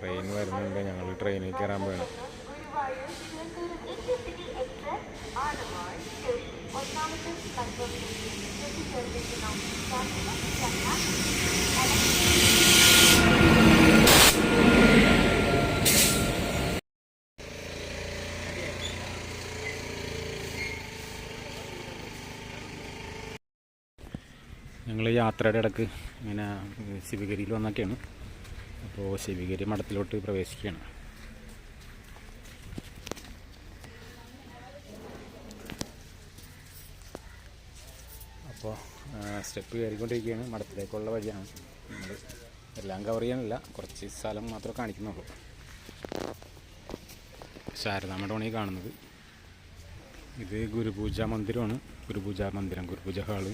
Train വരുന്നുണ്ട്. ഞങ്ങൾ ട്രെയിനിൽ കയറാൻ പോകണം. ഞങ്ങൾ യാത്രയുടെ ഇടയ്ക്ക് ഇങ്ങനെ ശിവഗിരിയിൽ വന്നൊക്കെയാണ്. അപ്പോൾ ശിവഗിരി മഠത്തിലോട്ട് പ്രവേശിക്കുകയാണ്. അപ്പോൾ സ്റ്റെപ്പ് കയറിക്കൊണ്ടിരിക്കുകയാണ്. മഠത്തിലേക്കുള്ള വഴിയാണ്. നമ്മൾ എല്ലാം കവർ ചെയ്യാനില്ല, കുറച്ച് സ്ഥലം മാത്രമേ കാണിക്കുന്നുള്ളൂ. ശാരദാമഠമാണ് ഈ കാണുന്നത്. ഇത് ഗുരുപൂജാ മന്ദിരമാണ്. ഗുരുപൂജാ മന്ദിരം, ഗുരുപൂജ ഹാള്.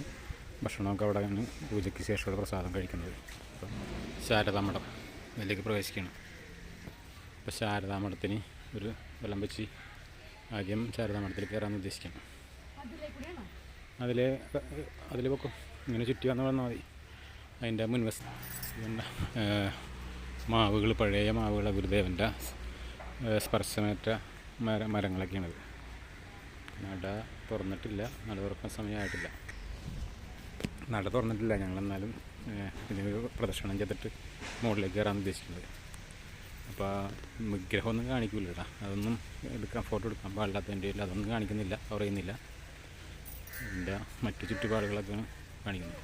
ഭക്ഷണമൊക്കെ അവിടെയാണ് പൂജയ്ക്ക് ശേഷമുള്ള പ്രസാദം കഴിക്കുന്നത്. അപ്പം ശാരദാമഠം അതിലേക്ക് പ്രവേശിക്കുകയാണ്. അപ്പോൾ ശാരദാമഠത്തിന് ഒരു വെള്ളം വെച്ച് ആദ്യം ശാരദാമഠത്തിൽ കയറാൻ ഉദ്ദേശിക്കണം. അതിൽ വെക്കും, ഇങ്ങനെ ചുറ്റി വന്നാൽ മതി. അതിൻ്റെ മുൻവശം മാവുകൾ, പഴയ മാവുകൾ, ഗുരുദേവൻ്റെ സ്പർശമേറ്റ മരങ്ങളൊക്കെയാണത്. നട തുറന്നിട്ടില്ല, നട തുറക്കാൻ സമയമായിട്ടില്ല. നട തുറന്നിട്ടില്ല. ഞങ്ങളെന്നാലും ഇതിന് പ്രദക്ഷിണം ചെയ്തിട്ട് മുകളിലേക്ക് കയറാൻ ഉദ്ദേശിക്കുന്നത്. അപ്പോൾ വിഗ്രഹമൊന്നും കാണിക്കില്ല കേട്ടോ. അതൊന്നും ഫോട്ടോ എടുക്കാൻ പാടില്ലാത്തതിൻ്റെ പേരിൽ അതൊന്നും കാണിക്കുന്നില്ല, പറയുന്നില്ല. ഇതിൻ്റെ മറ്റു ചുറ്റുപാടുകളൊക്കെയാണ് കാണിക്കുന്നത്.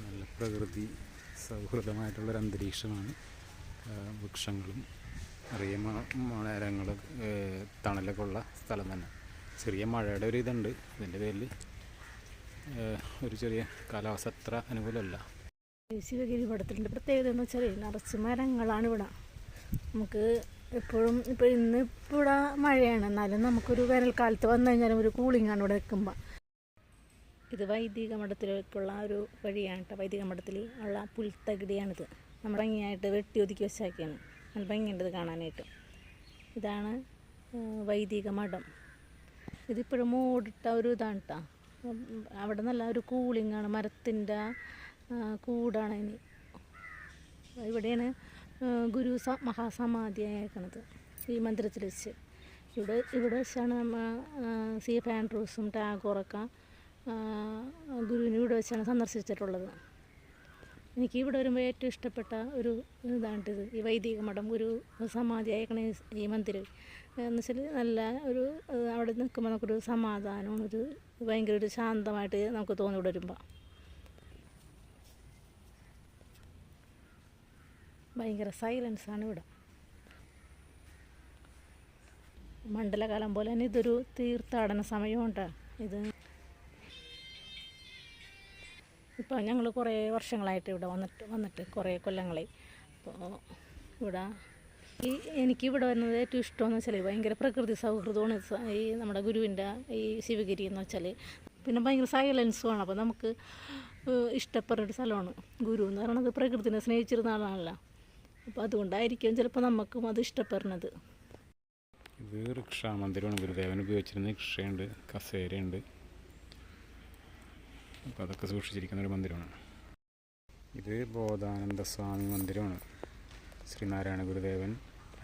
നല്ല പ്രകൃതി സൗഹൃദമായിട്ടുള്ളൊരു അന്തരീക്ഷമാണ്. വൃക്ഷങ്ങളും നിറയെ മരങ്ങൾ, തണലൊക്കെ ഉള്ള സ്ഥലം തന്നെ. ചെറിയ മഴയുടെ ഒരു ഇതുണ്ട്. ഇതിൻ്റെ പേരിൽ ഒരു ചെറിയ കാലാവസ്ഥ അത്ര അനുകൂലമല്ല. ശിവഗിരി മഠത്തിൻ്റെ പ്രത്യേകത എന്ന് വെച്ചാൽ നിറച്ച് മരങ്ങളാണ് ഇവിടെ. നമുക്ക് എപ്പോഴും ഇന്നിപ്പോൾ ഇവിടെ മഴയാണ്, എന്നാലും നമുക്കൊരു വേനൽക്കാലത്ത് വന്നു കഴിഞ്ഞാലും ഒരു കൂളിങ്ങാണ് ഇവിടെ നിൽക്കുമ്പോൾ. ഇത് വൈദിക മഠത്തിലേക്കുള്ള ഒരു വഴിയാണ് കേട്ടോ. വൈദിക മഠത്തിൽ ഉള്ള പുൽത്തകിടിയാണിത്. നമ്മൾ ഭംഗിയായിട്ട് വെട്ടി ഒതുക്കി വെച്ചാക്കിയാണ്. നല്ല ഭംഗിയുണ്ട് ഇത് കാണാനായിട്ട്. ഇതാണ് വൈദിക മഠം. ഇതിപ്പോഴും മൂടിട്ട ഒരു ഇതാണ് കേട്ടോ. അവിടെ നല്ല ഒരു കൂളിങ്ങാണ്. മരത്തിൻ്റെ കൂടാണ് ഇനി. ഇവിടെയാണ് ഗുരു മഹാസമാധിയായിരിക്കണത്, ഈ മന്ദിരത്തിൽ വെച്ച്. ഇവിടെ വെച്ചാണ് നമ്മൾ C.F. ആൻഡ്രൂസും ടാഗോറൊക്കെ ഗുരുവിനെ ഇവിടെ വെച്ചാണ് സന്ദർശിച്ചിട്ടുള്ളത്. എനിക്ക് ഇവിടെ വരുമ്പോൾ ഏറ്റവും ഇഷ്ടപ്പെട്ട ഒരു ഇതാണിത്, ഈ വൈദിക മഠം. ഗുരു സമാധിയായിരിക്കണ ഈ മന്ദിരം എന്ന് വെച്ചാൽ നല്ല ഒരു അവിടെ നിൽക്കുമ്പോൾ നമുക്കൊരു സമാധാനവും ഭയങ്കര ഒരു ശാന്തമായിട്ട് നമുക്ക് തോന്നി ഇവിടെ വരുമ്പോൾ. ഭയങ്കര സൈലൻസാണ് ഇവിടെ. മണ്ഡലകാലം പോലെ തന്നെ ഇതൊരു തീർത്ഥാടന സമയമുണ്ട്. ഇത് ഇപ്പോൾ ഞങ്ങൾ കുറേ വർഷങ്ങളായിട്ട് ഇവിടെ വന്നിട്ട് കുറേ കൊല്ലങ്ങളായി. അപ്പോൾ ഇവിടെ എനിക്കിവിടെ വരുന്നത് ഏറ്റവും ഇഷ്ടമെന്ന് വെച്ചാൽ ഭയങ്കര പ്രകൃതി സൗഹൃദമാണ്. ഈ നമ്മുടെ ഗുരുവിൻ്റെ ഈ ശിവഗിരി എന്ന് വെച്ചാൽ പിന്നെ ഭയങ്കര സൈലൻസുമാണ്. അപ്പോൾ നമുക്ക് ഇഷ്ടപ്പെടുന്നൊരു സ്ഥലമാണ്. ഗുരു എന്ന് പറയുന്നത് പ്രകൃതിനെ സ്നേഹിച്ചിരുന്ന ആളാണല്ലോ. അപ്പോൾ അതുകൊണ്ടായിരിക്കും ചിലപ്പോൾ നമുക്കും അത് ഇഷ്ടപ്പെടുന്നത്. ഇത് റിക്ഷാ മന്ദിരമാണ്. ഗുരുദേവൻ ഉപയോഗിച്ചിരുന്ന റിക്ഷയുണ്ട്, കസേരയുണ്ട്. അപ്പോൾ അതൊക്കെ സൂക്ഷിച്ചിരിക്കുന്ന ഒരു മന്ദിരമാണ്. ഇത് ബോധാനന്ദ സ്വാമി മന്ദിരമാണ്. ശ്രീനാരായണ ഗുരുദേവൻ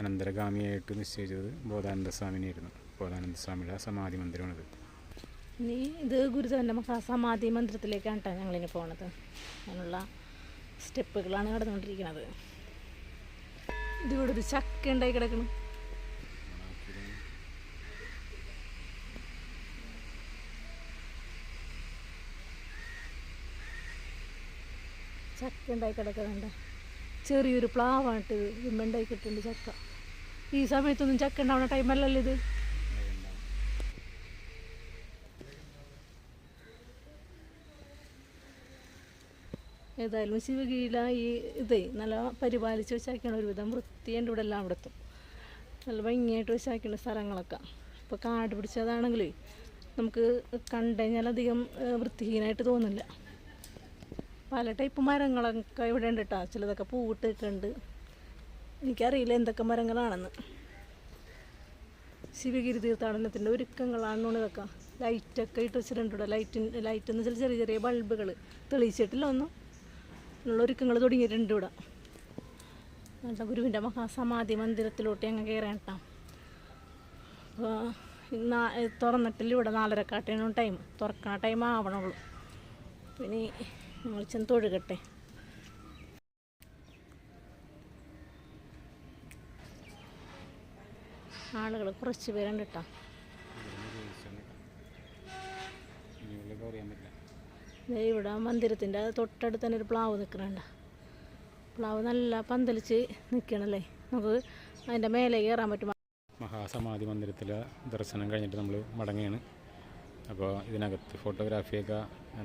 അനന്തരഗാമിയായിട്ട് നിശ്ചയിച്ചത് ബോധാനന്ദ സ്വാമിനെയായിരുന്നു. ബോധാനന്ദ സ്വാമിയുടെ സമാധി മന്ദിരമാണിത്. ഇനി ഇത് ഗുരുദേവൻ്റെ മഹാസമാധി മന്ദിരത്തിലേക്കാണ് കേട്ടോ ഞങ്ങളിനി പോണത്. അതിനുള്ള സ്റ്റെപ്പുകളാണ് കടന്നുകൊണ്ടിരിക്കുന്നത്. ഇതിവിടെ ഒരു ചക്ക ഉണ്ടായി കിടക്കണം. ചക്ക ഉണ്ടായി കിടക്കുന്നുണ്ട്. ചെറിയൊരു പ്ലാവായിട്ട് ഉണ്ടായി കിട്ടുന്നുണ്ട് ചക്ക. ഈ സമയത്തൊന്നും ചക്ക ഉണ്ടാവുന്ന ടൈമല്ലല്ലോ ഇത്. ഏതായാലും ശിവഗിരിയിലെ ഈ നല്ല പരിപാലിച്ച് വെച്ചാക്കിയാണ്. ഒരുവിധം വൃത്തിയുണ്ട് ഇവിടെ എല്ലാം. അവിടുത്തെ നല്ല ഭംഗിയായിട്ട് വെച്ചാക്കിയ സ്ഥലങ്ങളൊക്കെ. ഇപ്പോൾ കാട് പിടിച്ചതാണെങ്കിലേ നമുക്ക് കണ്ടു കഴിഞ്ഞാൽ അധികം വൃത്തിഹീനമായിട്ട് തോന്നില്ല. പല ടൈപ്പ് മരങ്ങളൊക്കെ ഇവിടെ ഉണ്ട് കേട്ടോ. ചിലതൊക്കെ പൂവിട്ടൊക്കെ ഉണ്ട്. എനിക്കറിയില്ല എന്തൊക്കെ മരങ്ങളാണെന്ന്. ശിവഗിരി തീർത്ഥാടനത്തിൻ്റെ ഒരുക്കങ്ങളാണ് ഇതൊക്കെ. ലൈറ്റൊക്കെ ഇട്ട് വെച്ചിട്ടുണ്ട് ഇവിടെ. ലൈറ്റ് എന്ന് വെച്ചാൽ ചെറിയ ചെറിയ ബൾബുകൾ തെളിയിച്ചിട്ടില്ല ഒന്നും. ഉള്ള ഒരുക്കങ്ങൾ തുടങ്ങിയിട്ടുണ്ട് ഇവിടെ. എന്നിട്ട് ഗുരുവിൻ്റെ മഹാസമാധി മന്ദിരത്തിലോട്ട് ഞങ്ങൾ കയറാൻ കേട്ടോ. അപ്പോൾ തുറന്നിട്ടില്ല, ഇവിടെ 4:30 ടൈം, തുറക്കണ ടൈം ആവണുള്ളൂ. പിന്നെ ഞങ്ങൾ ചെന്ന് തൊഴുകട്ടെ. ആളുകൾ കുറച്ച് പേരുണ്ട് കേട്ടോ. ഇവിടെ മന്ദിരത്തിൻ്റെ തൊട്ടടുത്ത് തന്നെ ഒരു പ്ലാവ് നിൽക്കുന്നുണ്ട്. പ്ലാവ് നല്ല പന്തലിച്ച് നിൽക്കണല്ലേ, നമുക്ക് അതിൻ്റെ മേലെ കയറാൻ പറ്റും. മഹാസമാധി മന്ദിരത്തിലെ ദർശനം കഴിഞ്ഞിട്ട് നമ്മൾ മടങ്ങുകയാണ്. അപ്പോൾ ഇതിനകത്ത് ഫോട്ടോഗ്രാഫിയൊക്കെ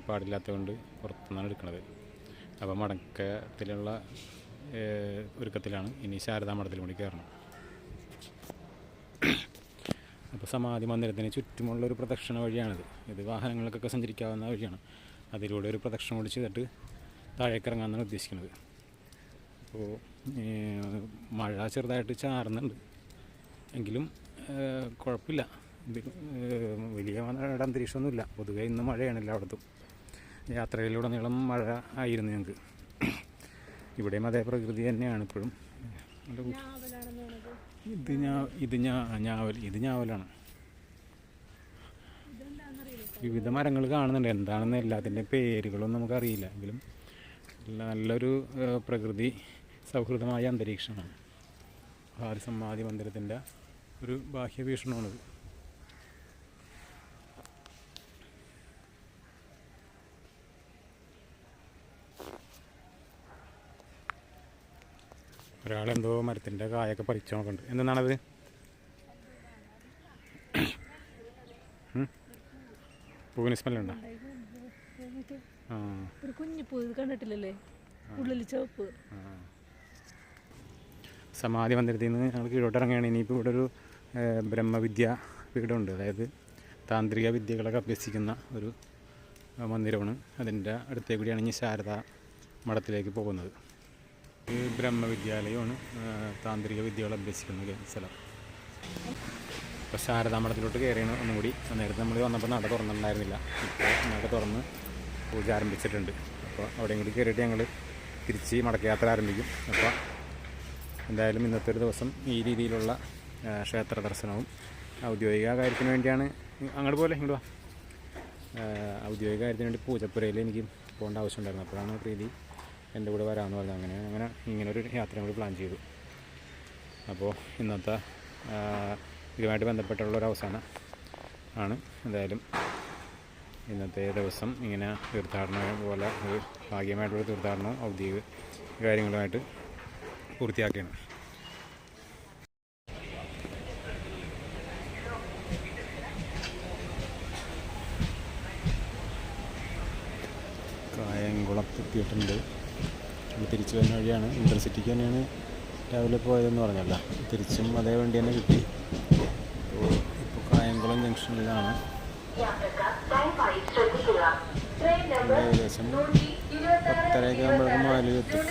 പാടില്ലാത്തതുകൊണ്ട് പുറത്തുനിന്നാണ് എടുക്കുന്നത്. അപ്പോൾ മടക്കത്തിലുള്ള ഒരുക്കത്തിലാണ്. ഇനി ശാരദാ മഠത്തിൽ കൂടി കയറണം. അപ്പോൾ സമാധി മന്ദിരത്തിന് ചുറ്റുമുള്ളൊരു പ്രദക്ഷിണ വഴിയാണിത്. ഇത് വാഹനങ്ങൾക്കൊക്കെ സഞ്ചരിക്കാവുന്ന വഴിയാണ്. അതിലൂടെ ഒരു പ്രദക്ഷിണം കൂടി ചെയ്തിട്ട് താഴേക്ക് ഇറങ്ങാമെന്നാണ് ഉദ്ദേശിക്കുന്നത്. അപ്പോൾ മഴ ചെറുതായിട്ട് ചാറുന്നുണ്ട്, എങ്കിലും കുഴപ്പമില്ല. ഇത് വലിയ മഴയുടെ അന്തരീക്ഷമൊന്നുമില്ല. പൊതുവേ ഇന്ന് മഴയാണ് എല്ലായിടത്തും. യാത്രയിലുടനീളം മഴ ആയിരുന്നു ഞങ്ങൾക്ക്. ഇവിടെയും അതേ പ്രകൃതി തന്നെയാണ് ഇപ്പോഴും. ഇത് ഞാവലാണ്. വിവിധ മരങ്ങൾ കാണുന്നുണ്ട്. എന്താണെന്ന് എല്ലാത്തിൻ്റെ പേരുകളൊന്നും നമുക്കറിയില്ല, എങ്കിലും നല്ലൊരു പ്രകൃതി സൗഹൃദമായ അന്തരീക്ഷമാണ്. സമാധി മന്ദിരത്തിൻ്റെ ഒരു ബാഹ്യവീക്ഷണമാണിത്. ഒരാളെന്തോ മരത്തിൻ്റെ കായൊക്കെ പറിച്ചു നോക്കുന്നുണ്ട്. എന്തെന്നാണത്? പൂവിന് സ്മെല്ലുണ്ടോ? ആ, ഒരു കുഞ്ഞു പൂ കണ്ടിട്ടില്ലല്ലേ, ഉള്ളിൽ ചുവപ്പ്. സമാധി മന്ദിരത്തിൽ നിന്ന് ഞങ്ങൾ കീഴോട്ട് ഇറങ്ങുകയാണ്. ഇനിയിപ്പോൾ ഇവിടെ ഒരു ബ്രഹ്മവിദ്യ പീഠമുണ്ട്. അതായത് താന്ത്രിക വിദ്യകളൊക്കെ അഭ്യസിക്കുന്ന ഒരു മന്ദിരമാണ്. അതിൻ്റെ അടുത്തേ കൂടിയാണ് ഇനി ശാരദാ മഠത്തിലേക്ക് പോകുന്നത്. ഈ ബ്രഹ്മവിദ്യാലയമാണ് താന്ത്രിക വിദ്യകൾ അഭ്യസിക്കുന്ന സ്ഥലം. ഇപ്പോൾ ശാരദാ മഠത്തിലോട്ട് കയറിയാണ് ഒന്നും കൂടി. നേരത്തെ നമ്മൾ വന്നപ്പോൾ നട തുറന്നിട്ടുണ്ടായിരുന്നില്ല. ഇപ്പോൾ നട തുറന്ന് പൂജ ആരംഭിച്ചിട്ടുണ്ട്. അപ്പോൾ അവിടെയും കൂടി കയറിയിട്ട് ഞങ്ങൾ തിരിച്ച് മടക്കയാത്ര ആരംഭിക്കും. അപ്പോൾ എന്തായാലും ഇന്നത്തെ ഒരു ദിവസം ഈ രീതിയിലുള്ള ക്ഷേത്ര ദർശനവും ഔദ്യോഗിക കാര്യത്തിന് വേണ്ടിയാണ്. അങ്ങോട്ട് പോലെ ഇങ്ങോട്ട് വാ. ഔദ്യോഗിക കാര്യത്തിന് വേണ്ടി പൂജപ്പുരയിൽ എനിക്ക് പോകേണ്ട ആവശ്യമുണ്ടായിരുന്നു. അപ്പോഴാണ് പ്രീതി എൻ്റെ കൂടെ വരാമെന്ന് പറഞ്ഞത്. അങ്ങനെ ഇങ്ങനൊരു യാത്ര കൂടി പ്ലാൻ ചെയ്തു. അപ്പോൾ ഇന്നത്തെ ഇതുമായിട്ട് ബന്ധപ്പെട്ടുള്ളൊരവസാനം ആണ്. എന്തായാലും ഇന്നത്തെ ദിവസം ഇങ്ങനെ തീർത്ഥാടനം പോലെ ഒരു ഭാഗ്യമായിട്ടുള്ള തീർത്ഥാടനം ഔദ്യോഗിക കാര്യങ്ങളുമായിട്ട് പൂർത്തിയാക്കുകയാണ്. കായംകുളത്തെത്തിയിട്ടുണ്ട്. തിരിച്ചു വരുന്ന വഴിയാണ്. ഇൻ്റർസിറ്റിക്ക് തന്നെയാണ് രാവിലെ പോയതെന്ന് പറഞ്ഞല്ല, തിരിച്ചും അതേ വണ്ടി തന്നെ കിട്ടി. അപ്പോൾ ഇപ്പോൾ കായംകുളം ജംഗ്ഷനിലാണ്. ഏകദേശം 10:30 ആകുമ്പോഴേക്കും മാലി എത്തും.